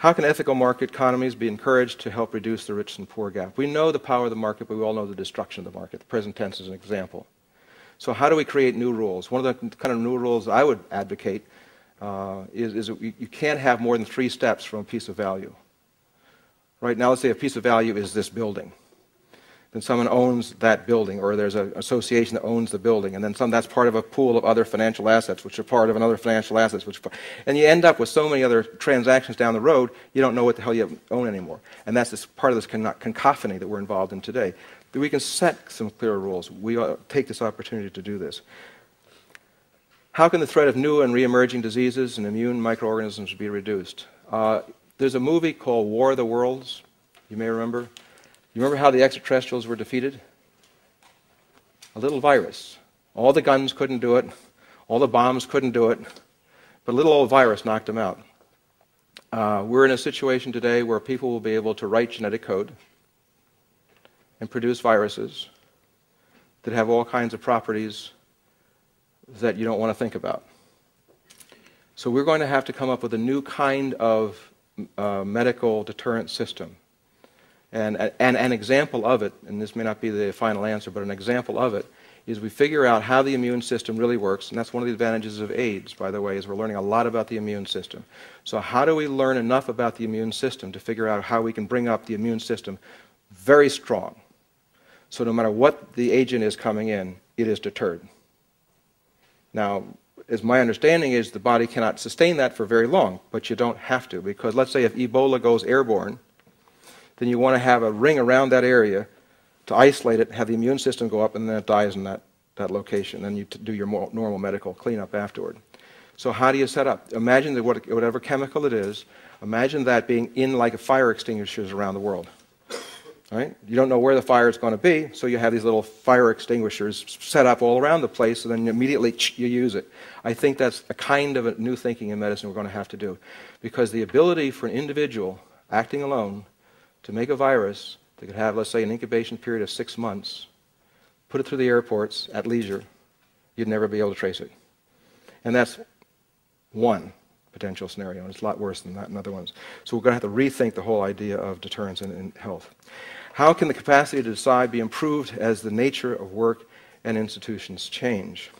How can ethical market economies be encouraged to help reduce the rich and poor gap? We know the power of the market, but we all know the destruction of the market. The present tense is an example. So how do we create new rules? One of the kind of new rules I would advocate is that you can't have more than 3 steps from a piece of value. Right now, let's say a piece of value is this building. Then someone owns that building, or there's an association that owns the building, and then that's part of a pool of other financial assets, which are part of another financial assets, and you end up with so many other transactions down the road, you don't know what the hell you own anymore. And that's part of this cacophony that we're involved in today. We can set some clearer rules. We ought to take this opportunity to do this. How can the threat of new and re-emerging diseases and immune microorganisms be reduced? There's a movie called War of the Worlds, you may remember. You remember how the extraterrestrials were defeated? A little virus. All the guns couldn't do it. All the bombs couldn't do it. But a little old virus knocked them out. We're in a situation today where people will be able to write genetic code and produce viruses that have all kinds of properties that you don't want to think about. So we're going to have to come up with a new kind of medical deterrent system. And an example of it, and this may not be the final answer, but an example of it, is we figure out how the immune system really works, and that's one of the advantages of AIDS, by the way, is we're learning a lot about the immune system. So how do we learn enough about the immune system to figure out how we can bring up the immune system very strong, so no matter what the agent is coming in, it is deterred. Now, as my understanding is, the body cannot sustain that for very long, but you don't have to, because let's say if Ebola goes airborne, then you want to have a ring around that area to isolate it, have the immune system go up, and then it dies in that location. Then you do your normal medical cleanup afterward. So how do you set up? Imagine that whatever chemical it is, imagine that being in like a fire extinguishers around the world. Right? You don't know where the fire is going to be, so you have these little fire extinguishers set up all around the place, and then immediately you use it. I think that's a kind of a new thinking in medicine we're going to have to do. Because the ability for an individual acting alone to make a virus that could have, let's say, an incubation period of 6 months, put it through the airports at leisure, you'd never be able to trace it. And that's one potential scenario, and it's a lot worse than that in other ones. So we're going to have to rethink the whole idea of deterrence in health. How can the capacity to decide be improved as the nature of work and institutions change?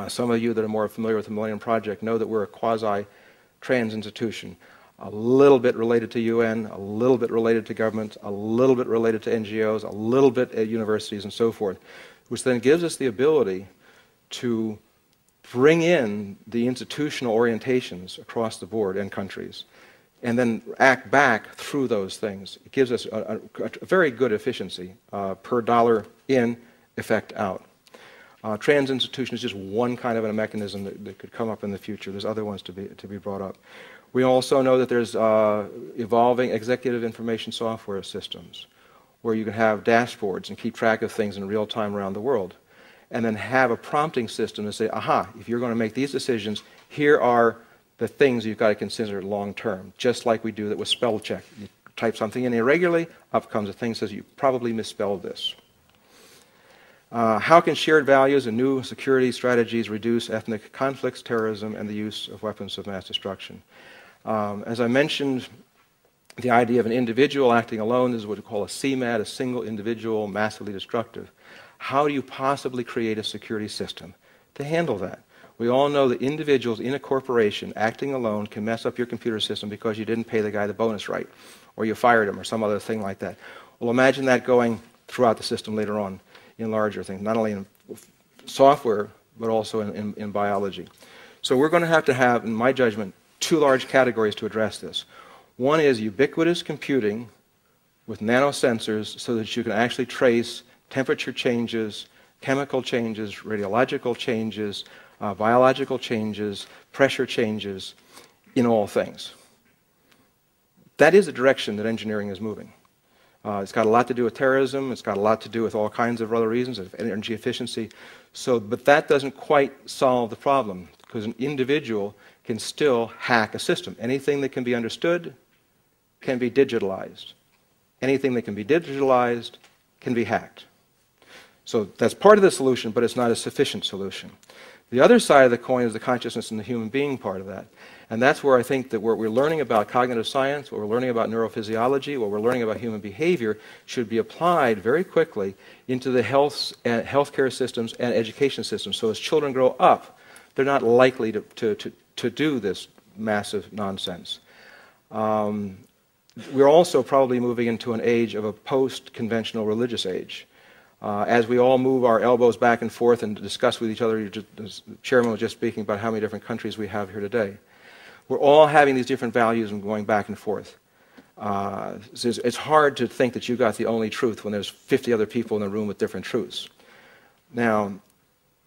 Some of you that are more familiar with the Millennium Project know that we're a quasi-trans institution. A little bit related to UN, a little bit related to government, a little bit related to NGOs, a little bit at universities and so forth, which then gives us the ability to bring in the institutional orientations across the board in countries and then act back through those things. It gives us a very good efficiency per dollar in, effect out. Trans institution is just one kind of a mechanism that could come up in the future. There's other ones to be brought up. We also know that there's evolving executive information software systems where you can have dashboards and keep track of things in real time around the world. And then have a prompting system to say, aha, if you're going to make these decisions, here are the things you've got to consider long term, just like we do that with spell check. You type something in irregularly, up comes a thing that says you probably misspelled this. How can shared values and new security strategies reduce ethnic conflicts, terrorism, and the use of weapons of mass destruction? As I mentioned, the idea of an individual acting alone is what we call a CMAD, a single individual massively destructive. How do you possibly create a security system to handle that? We all know that individuals in a corporation acting alone can mess up your computer system because you didn't pay the guy the bonus right, or you fired him, or some other thing like that. Well, imagine that going throughout the system later on in larger things, not only in software, but also in biology. So we're going to have, in my judgment, 2 large categories to address this. One is ubiquitous computing with nanosensors so that you can actually trace temperature changes, chemical changes, radiological changes, biological changes, pressure changes in all things. That is the direction that engineering is moving. It's got a lot to do with terrorism. It's got a lot to do with all kinds of other reasons, of energy efficiency. But that doesn't quite solve the problem, because an individual can still hack a system. Anything that can be understood can be digitalized. Anything that can be digitalized can be hacked. So that's part of the solution, but it's not a sufficient solution. The other side of the coin is the consciousness and the human being part of that. And that's where I think that what we're learning about cognitive science, what we're learning about neurophysiology, what we're learning about human behavior should be applied very quickly into the healthcare systems and education systems. So as children grow up, they're not likely to do this massive nonsense. We're also probably moving into an age of a post-conventional religious age. As we all move our elbows back and forth and discuss with each other, the chairman was just speaking about how many different countries we have here today. We're all having these different values and going back and forth. It's hard to think that you got the only truth when there's 50 other people in the room with different truths. Now,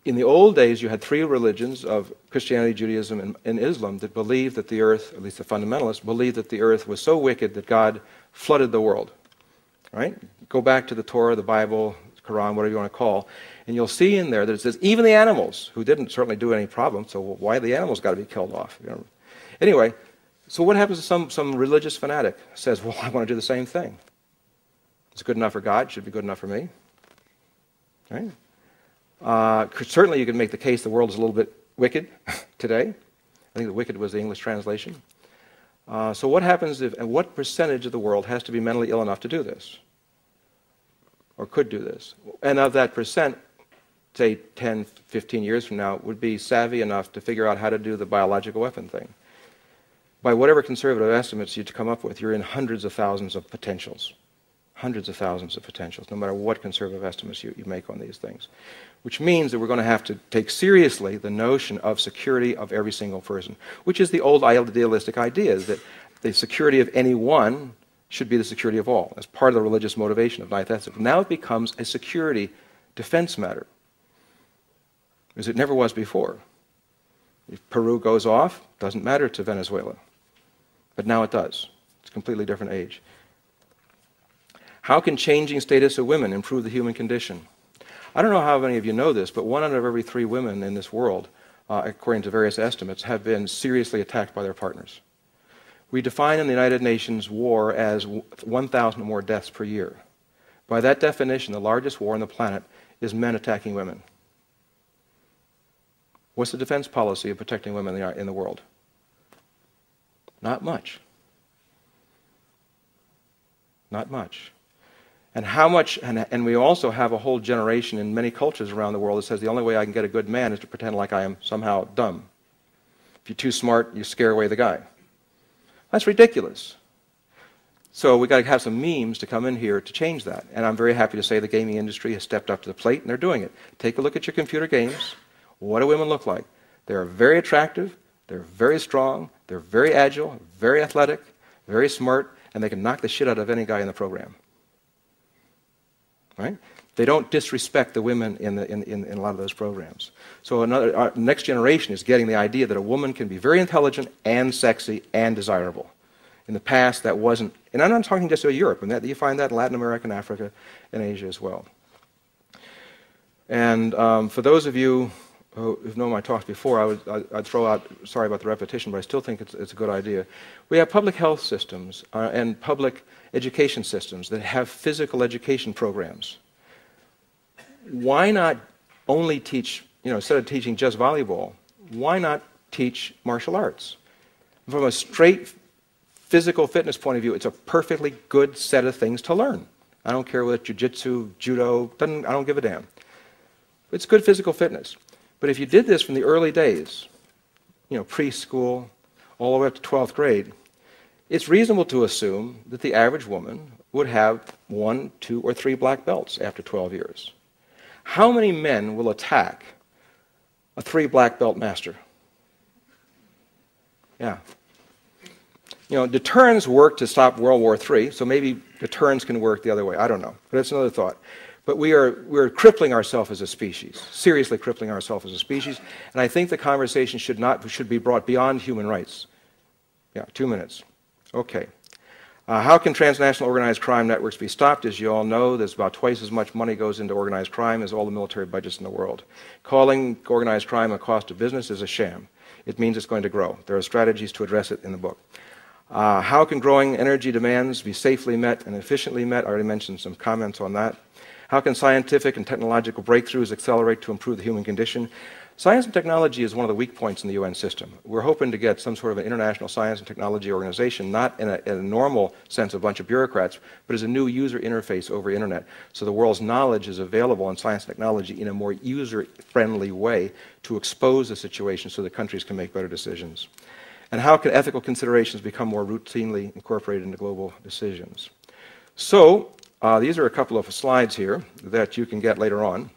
in the old days, you had three religions of Christianity, Judaism, and Islam that believed that the earth, at least the fundamentalists, believed that the earth was so wicked that God flooded the world. Right? Go back to the Torah, the Bible, Quran, whatever you want to call, and you'll see in there that it says even the animals, who didn't certainly do any problem, so why the animals got to be killed off? You know? Anyway, so what happens if some religious fanatic says, well, I want to do the same thing? It's good enough for God, should be good enough for me. Right? Certainly you can make the case the world is a little bit wicked today. I think the wicked was the English translation. So what happens if, and what percentage of the world has to be mentally ill enough to do this? Or could do this? And of that percent, say 10, 15 years from now, would be savvy enough to figure out how to do the biological weapon thing. By whatever conservative estimates you come up with, you're in hundreds of thousands of potentials. Hundreds of thousands of potentials, no matter what conservative estimates you make on these things. Which means that we're going to have to take seriously the notion of security of every single person, which is the old idealistic idea, is that the security of any one should be the security of all, as part of the religious motivation of ninth ethics. Now it becomes a security defense matter, as it never was before. If Peru goes off, doesn't matter to Venezuela. But now it does. It's a completely different age. How can changing status of women improve the human condition? I don't know how many of you know this, but 1 out of every 3 women in this world, according to various estimates, have been seriously attacked by their partners. We define in the United Nations war as 1,000 or more deaths per year. By that definition, the largest war on the planet is men attacking women. What's the defense policy of protecting women in the world? Not much. Not much. And how much, and we also have a whole generation in many cultures around the world that says the only way I can get a good man is to pretend like I am somehow dumb. If you're too smart, you scare away the guy. That's ridiculous. So we've got to have some memes to come in here to change that. And I'm very happy to say the gaming industry has stepped up to the plate, and they're doing it. Take a look at your computer games. What do women look like? They're very attractive, they're very strong, they're very agile, very athletic, very smart, and they can knock the shit out of any guy in the program. Right? They don't disrespect the women in a lot of those programs. So our next generation is getting the idea that a woman can be very intelligent and sexy and desirable. In the past, that wasn't, and I'm not talking just about Europe, and you find that in Latin America and Africa and Asia as well. And for those of you who've known my talks before, I'd throw out, sorry about the repetition, but I still think it's a good idea. We have public health systems and public education systems that have physical education programs. Why not only teach, instead of teaching just volleyball, why not teach martial arts? From a straight physical fitness point of view, it's a perfectly good set of things to learn. I don't care whether it's jiu-jitsu, judo, I don't give a damn. It's good physical fitness. But if you did this from the early days, preschool, all the way up to 12th grade, it's reasonable to assume that the average woman would have 1, 2, or 3 black belts after 12 years. How many men will attack a 3 black belt master? Yeah. Deterrence worked to stop World War III, so maybe deterrence can work the other way. I don't know, but it's another thought. But we're crippling ourselves as a species, seriously crippling ourselves as a species, and I think the conversation should be brought beyond human rights. Yeah, 2 minutes. Okay. How can transnational organized crime networks be stopped? As you all know, there's about twice as much money goes into organized crime as all the military budgets in the world. Calling organized crime a cost of business is a sham. It means it's going to grow. There are strategies to address it in the book. How can growing energy demands be safely met and efficiently met? I already mentioned some comments on that. How can scientific and technological breakthroughs accelerate to improve the human condition? Science and technology is one of the weak points in the UN system. We're hoping to get some sort of an international science and technology organization, not in a normal sense of a bunch of bureaucrats, but as a new user interface over internet. So the world's knowledge is available in science and technology in a more user-friendly way to expose the situation so that countries can make better decisions. And how can ethical considerations become more routinely incorporated into global decisions? So these are a couple of slides here that you can get later on.